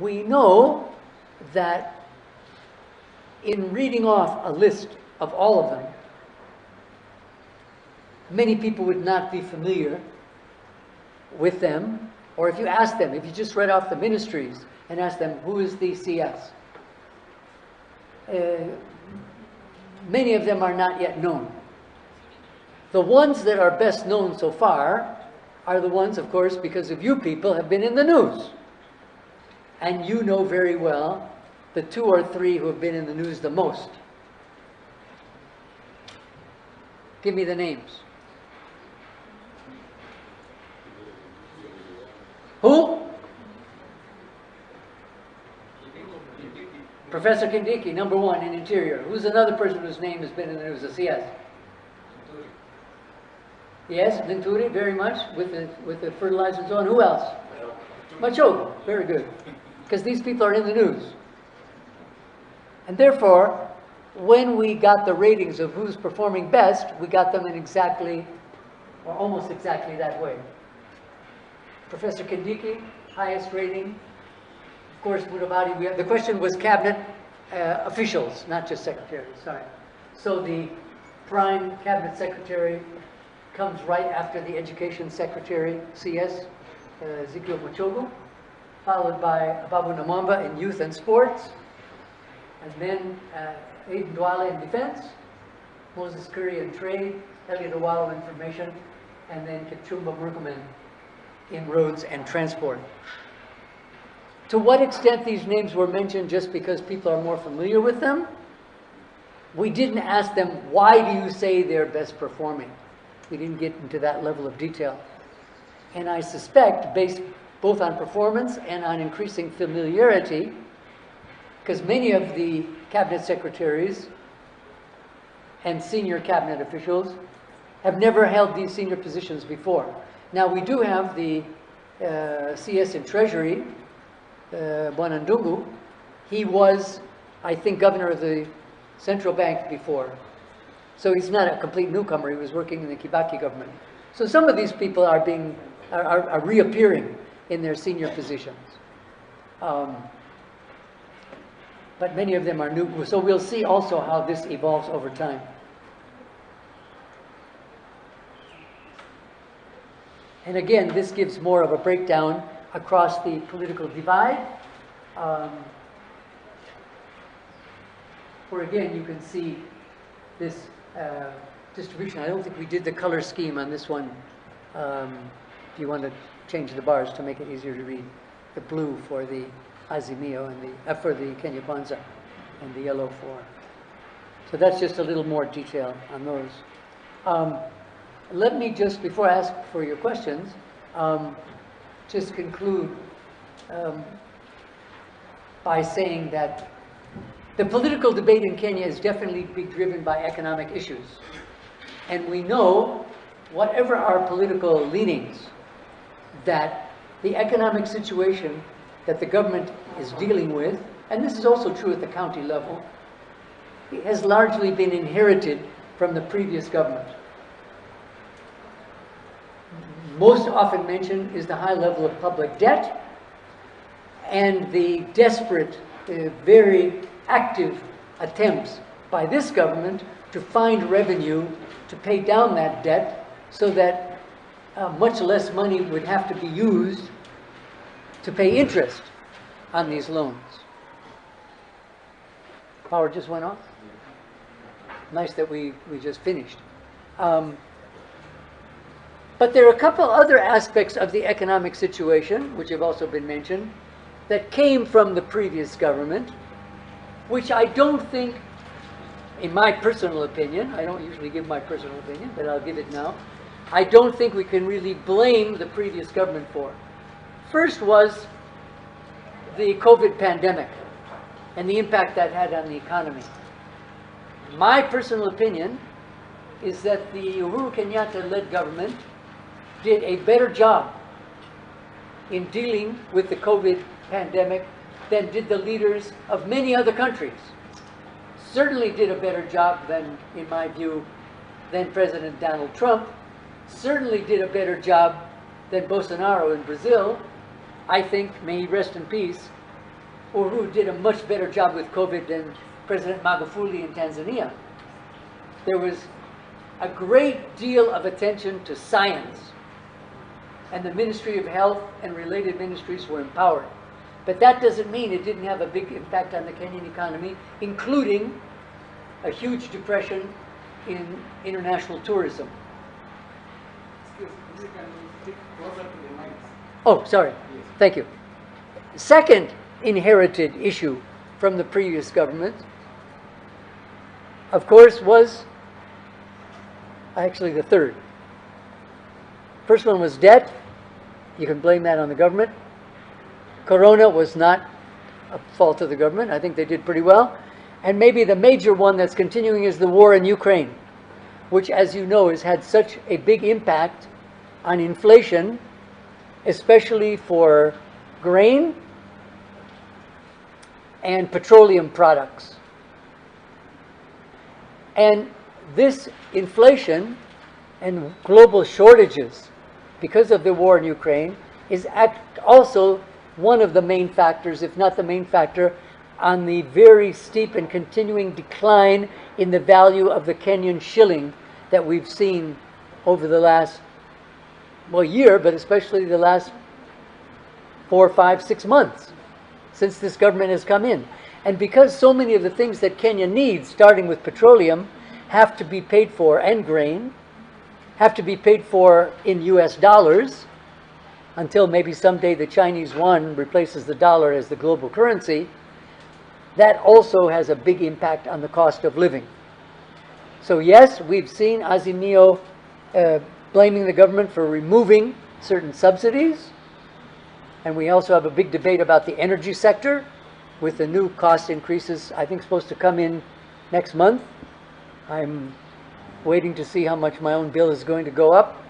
we know that in reading off a list of all of them, many people would not be familiar with them, or if you ask them, if you just read off the ministries and ask them, who is the CS? Many of them are not yet known. The ones that are best known so far are the ones, of course, because of you people, have been in the news. And you know very well the 2 or 3 who have been in the news the most. Give me the names. Who? Professor Kindiki, number 1 in Interior. Who's another person whose name has been in the news, a CS? Yes, Linturi, very much, with the fertilizer and so on. Who else? Machogo, very good. Because these people are in the news. And therefore, when we got the ratings of who's performing best, we got them in exactly, or almost exactly that way. Professor Kindiki, highest rating. Of course, Mudavadi, the question was cabinet officials, not just secretaries, sorry. So the prime cabinet secretary comes right after the education secretary, CS, Ezekiel Machogo, followed by Babu Namwamba in youth and sports, and then Aiden Dwale in defense, Moses Curry in trade, Elliot Owalo in information, and then Kipchumba Murkomen in roads and transport. To what extent these names were mentioned just because people are more familiar with them? We didn't ask them, why do you say they're best performing? We didn't get into that level of detail. And I suspect, based both on performance and on increasing familiarity, because many of the cabinet secretaries and senior cabinet officials have never held these senior positions before. Now, we do have the CS in Treasury, Bwanandungu. He was, I think, governor of the central bank before. So he's not a complete newcomer. He was working in the Kibaki government. So some of these people are reappearing in their senior positions. But many of them are new. So we'll see also how this evolves over time. And again, this gives more of a breakdown across the political divide. Where again, you can see this distribution. I don't think we did the color scheme on this one. If you want to change the bars to make it easier to read. The blue for the Azimio and for the Kenya Kwanza, and the yellow for. So that's just a little more detail on those. Let me just, before I ask for your questions, just conclude by saying that the political debate in Kenya is definitely being driven by economic issues. And we know, whatever our political leanings, that the economic situation that the government is dealing with, and this is also true at the county level, has largely been inherited from the previous government. Most often mentioned is the high level of public debt and the desperate, very active attempts by this government to find revenue to pay down that debt so that much less money would have to be used to pay interest on these loans. Power just went off? Nice that we just finished. But there are a couple other aspects of the economic situation, which have also been mentioned, that came from the previous government, which I don't think, in my personal opinion, I don't usually give my personal opinion, but I'll give it now, I don't think we can really blame the previous government for. First was the COVID pandemic and the impact that had on the economy. My personal opinion is that the Uhuru Kenyatta-led government did a better job in dealing with the COVID pandemic than did the leaders of many other countries. Certainly did a better job than, in my view, than President Donald Trump. Certainly did a better job than Bolsonaro in Brazil. I think, may he rest in peace, Uhuru did a much better job with COVID than President Magufuli in Tanzania. There was a great deal of attention to science, and the Ministry of Health and related ministries were empowered. But that doesn't mean it didn't have a big impact on the Kenyan economy, including a huge depression in international tourism. Excuse me, can you speak closer to the mic? Oh, sorry. Yes. Thank you. Second inherited issue from the previous government, of course, was actually the third. First one was debt. You can blame that on the government. Corona was not a fault of the government. I think they did pretty well. And maybe the major one that's continuing is the war in Ukraine, which, as you know, has had such a big impact on inflation, especially for grain and petroleum products. And this inflation and global shortages because of the war in Ukraine is also one of the main factors, if not the main factor, on the very steep and continuing decline in the value of the Kenyan shilling that we've seen over the last, well, year, but especially the last 4, 5, 6 months since this government has come in. And because so many of the things that Kenya needs, starting with petroleum, have to be paid for, and grain, have to be paid for in US dollars, until maybe someday the Chinese yuan replaces the dollar as the global currency, that also has a big impact on the cost of living. So yes, we've seen Azimio blaming the government for removing certain subsidies, and we also have a big debate about the energy sector, with the new cost increases, I think, supposed to come in next month. I'm waiting to see how much my own bill is going to go up.